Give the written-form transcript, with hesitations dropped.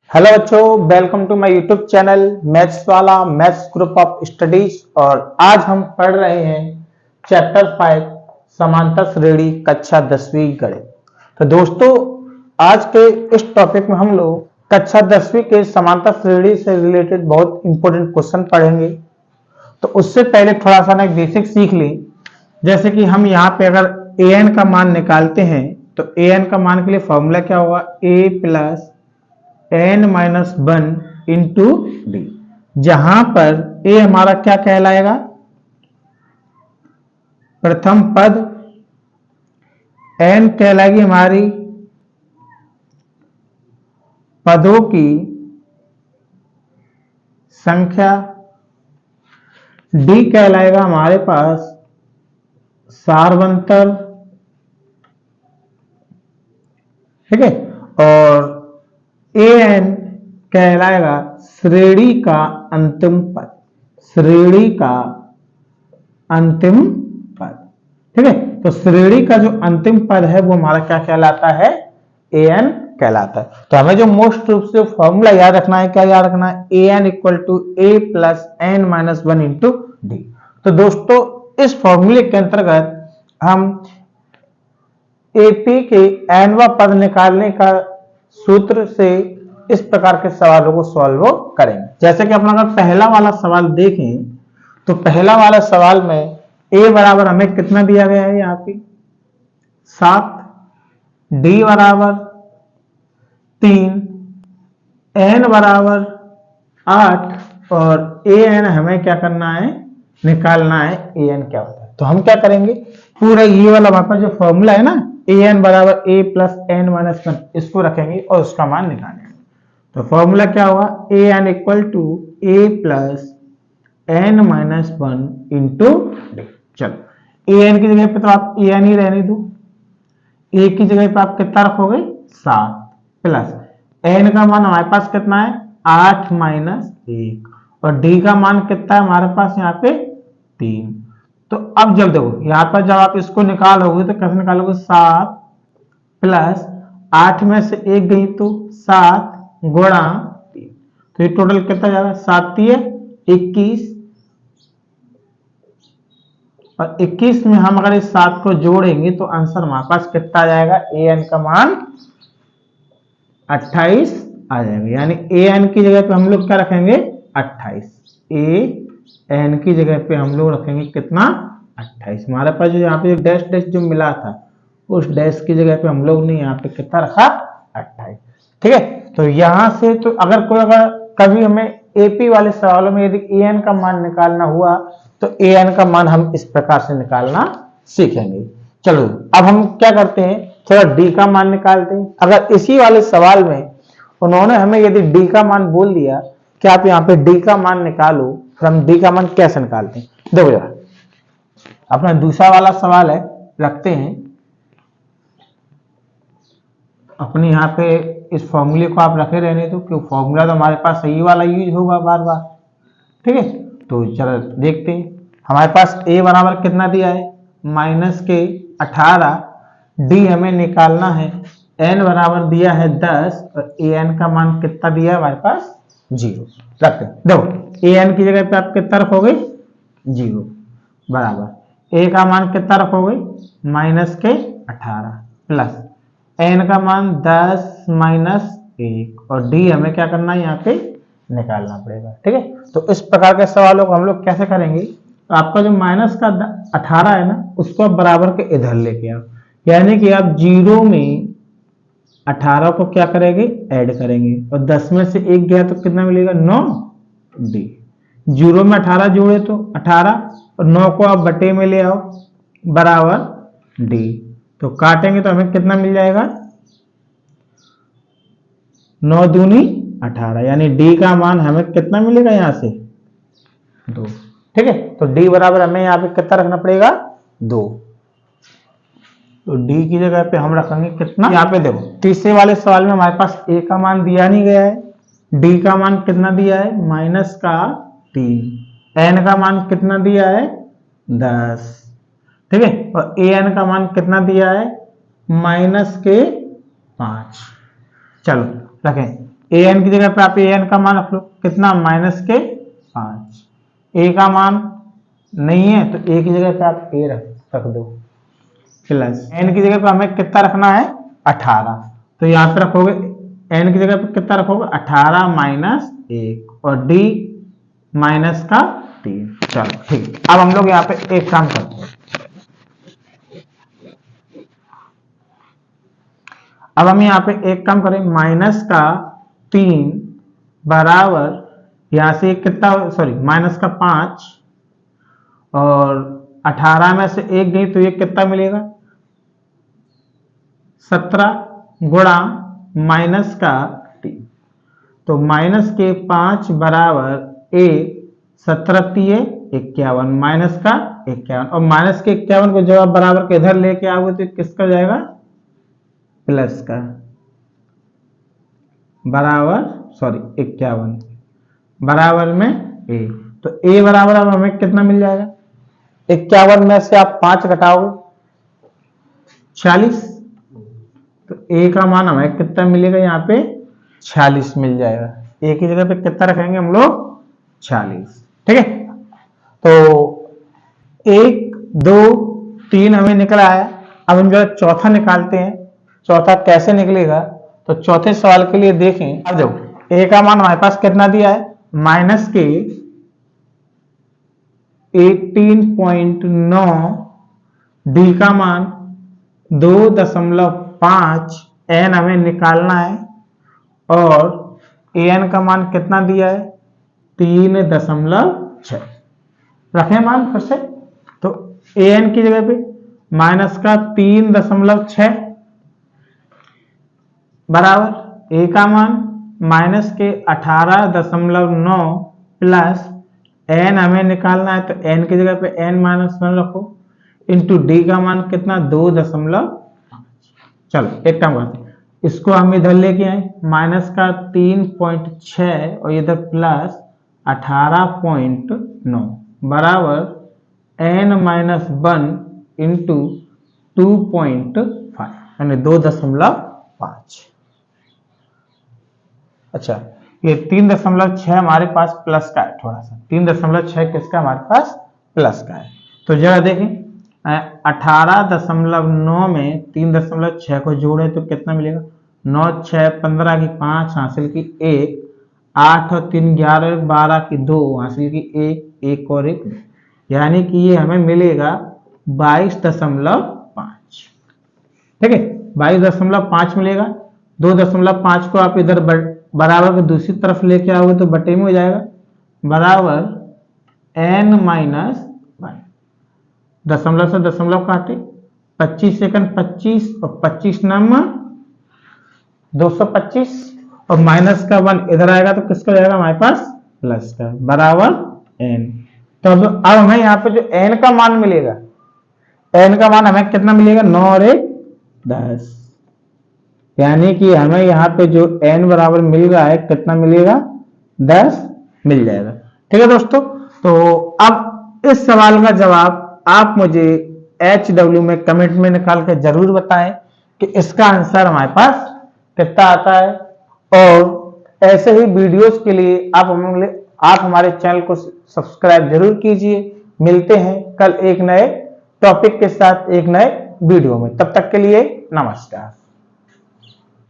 Hello बच्चों, welcome to my YouTube channel maths वाला maths group of studies. और आज हम पढ़ रहे हैं चैप्टर 5 समांतर श्रेणी कक्षा 10वीं गणित। तो दोस्तों, आज के इस टॉपिक में हम लोग कक्षा 10वीं के समांतर श्रेणी से रिलेटेड बहुत इंपॉर्टेंट क्वेश्चन पढ़ेंगे। तो उससे पहले थोड़ा सा ना बेसिक सीख लें। जैसे कि हम यहाँ पे अगर an का मान निकालते हैं तो an का मान के लिए फॉर्मूला क्या होगा, a plus n minus 1 into D. जहां पर a हमारा क्या कहलाएगा, प्रथम पद, n कहलाएगी हमारी पदों की संख्या, d कहलाएगा हमारे पास सार्वंतर, ठीक है, और an कहलाएगा श्रेणी का अंतिम पद, श्रेणी का अंतिम पद, ठीक है। तो श्रेणी का जो अंतिम पद है वो हमारा क्या कहलाता है, an कहलाता है। तो हमें जो मोस्ट रूप से फॉर्मूला याद रखना है, क्या याद रखना है, an equal to a plus n minus 1 into d. तो दोस्तों, इस फॉर्मूले के अंतर्गत हम एपी के nवा पद निकालने का सूत्र से इस प्रकार के सवालों को सॉल्व करेंगे। जैसे कि अपना अगर पहला वाला सवाल देखें तो पहला वाला सवाल में a बराबर हमें कितना दिया गया है, यहाँ पे 7, d बराबर 3, n बराबर 8 और an हमें क्या करना है, निकालना है an क्या होता है। तो हम क्या करेंगे, पूरा ये वाला हमारे पास जो फॉर्मूला है ना, an बराबर a प्लस n माइनस 1, इसको रखेंगे और उसका मान निकालेंगे। तो फॉर्मूला क्या होगा, an equal to a plus n minus 1 into d. चलो an की जगह पे तो आप an ही रहने दो, a की जगह पे आप कितना रखोगे, 7 प्लस n का मान हमारे पास कितना है, 8 माइनस 1, और d का मान कितना है हमारे पास यहाँ पे 3। तो अब जब देखो यहाँ पर जब आप इसको निकालोगे तो कैसे निकालोगे, 7 प्लस 8 में से 1 गई तो 7 गुणा 3, तो ये टोटल कितना जाएगा, 7 3 21, और 21 में हम अगर इस 7 को जोड़ेंगे तो आंसर हमारे पास कितना आ जाएगा, an का मान 28 आ जाएगा। यानी an की जगह पे हम लोग क्या रखेंगे, 28, an की जगह पे हम लोग रखेंगे कितना, 28। हमारे पास जो यहाँ पे डैश डैश जो मिला था उस डैश की जगह पे हम लोग ने यहाँ पे कितना रखा, 28, ठीक है। तो यहाँ से तो अगर कभी हमें एपी वाले सवालों में यदि an का मान निकालना हुआ तो an का मान हम इस प्रकार से निकालना सीखेंगे। चलो अब हम क्या करते हैं, थोड़ा d का मान निकालते हैं। अगर इसी वाले सवाल में उन्होंने हमें यदि d का मान बोल दिया कि आप यहाँ पे d का मान निकालो, फिर हम d का मान कैसे निकालते हैं, देखो जरा अपना दूसरा वाला सवाल है, रखते हैं अपने यहाँ पे। इस फॉर्मूले को आप रखे रहने दो क्योंकि फॉर्मूला तो हमारे पास सही वाला यूज होगा बार बार, ठीक है। तो चलो देखते हैं, हमारे पास a बराबर कितना दिया है, माइनस के 18, d हमें निकालना है, n बराबर दिया है 10 और an का मान कितना दिया है हमारे पास, 0 रखते हैं। देखो an की जगह पे आप कितना रखोगे, 0 बराबर a का मान कितना रखोगे, माइनस के 18 प्लस n का मान 10 माइनस 1 और d हमें क्या करना है, यहाँ पे निकालना पड़ेगा, ठीक है। तो इस प्रकार के सवालों को हम लोग कैसे करेंगे, तो आपका जो माइनस का 18 है ना, उसको आप बराबर के इधर लेके आओ, यानी कि आप 0 में 18 को क्या करेंगे, ऐड करेंगे, और 10 में से 1 गया तो कितना मिलेगा, 9 d। 0 में 18 जोड़े तो 18 और 9 को आप बटे में ले आओ बराबर d। तो काटेंगे तो हमें कितना मिल जाएगा, 9 दूनी 18, यानी d का मान हमें कितना मिलेगा, यहां से 2, ठीक है। तो d बराबर हमें यहाँ पे कितना रखना पड़ेगा, 2। तो d की जगह पे हम रखेंगे कितना, यहाँ पे देखो तीसरे वाले सवाल में हमारे पास a का मान दिया नहीं गया है, d का मान कितना दिया है, माइनस का 3, n का मान कितना दिया है, 10, ठीक है, और an का मान कितना दिया है, माइनस के 5। चलो रखें, ए एन की जगह पे आप ए एन का मान रख लो, कितना, -5। ए का मान नहीं है तो ए की जगह पे आप ए रख दो, प्लस एन की जगह पे हमें कितना रखना है, 18। तो यहाँ पे रखोगे एन की जगह पे कितना रखोगे, 18 - 1 और डी -3। चलो ठीक। अब हम लोग यहाँ पे एक काम करते हैं, अब हम यहाँ पे एक काम करें, -3 बराबर यहां से कितना, सॉरी -5 और 18 में से 1 गई तो ये कितना मिलेगा, 17 गुणा -3। तो -5 बराबर 17 51 -51 और -51 को जब आप बराबर के इधर लेके आओगे तो किसका जाएगा, प्लस का, बराबर 51 बराबर में ए। तो ए बराबर अब हमें कितना मिल जाएगा, 51 में से आप 5 घटाओगे 46। तो ए का मान हमें कितना मिलेगा, यहाँ पे 46 मिल जाएगा। ए की जगह पे कितना रखेंगे हम लोग, 46। ठीक है। तो 1 2 3 हमें निकला है। अब हम जो चौथा निकालते हैं, चौथा कैसे निकलेगा, तो चौथे सवाल के लिए देखें। अब देखो ए का मान हमारे पास कितना दिया है, -18.9, डी का मान 2.5, एन हमें निकालना है और ए एन का मान कितना दिया है, 3.6। रखें मान फिर से, तो ए एन की जगह पे -3.6 बराबर ए का मान -18.9 प्लस एन हमें निकालना है तो एन की जगह पे n-1 रखो, इंटू डी का मान कितना, 2.5। चलो एक काम करते हैं, इसको हम इधर लेके आए, -3.6 और इधर प्लस 18.9 बराबर n-1 इंटू 2.5 यानी 2.5। अच्छा, ये 3.6 हमारे पास प्लस का है, थोड़ा सा 3.6 किसका हमारे पास प्लस का है। तो जरा देखें 18.9 में 3.6 को जोड़े तो कितना मिलेगा, 9 6 15 की 5 हासिल की 1, 8 और 3 11 12 की 2 हासिल की 1, 1 और 1, यानी कि ये हमें मिलेगा 22.5। ठीक है, 22.5 मिलेगा। 2.5 को आप इधर बराबर को दूसरी तरफ लेके आओगे तो बटे में हो जाएगा, बराबर n-1। दशमलव से दशमलव काटे, 25 सेकंड 25 और 25 नंबर 225 और माइनस का 1 इधर आएगा तो किसका जाएगा हमारे पास, प्लस का, बराबर n। तो अब हमें यहाँ पे जो n का मान मिलेगा, n का मान हमें कितना मिलेगा, 9 और 1 10, यानी कि हमें यहाँ पे जो n बराबर मिल रहा है कितना मिलेगा, 10 मिल जाएगा। ठीक है दोस्तों, तो अब इस सवाल का जवाब आप मुझे HW में कमेंट में निकाल कर जरूर बताएं कि इसका आंसर हमारे पास कितना आता है। और ऐसे ही वीडियोस के लिए आप हमारे चैनल को सब्सक्राइब जरूर कीजिए। मिलते हैं कल एक नए टॉपिक के साथ एक नए वीडियो में, तब तक के लिए नमस्कार।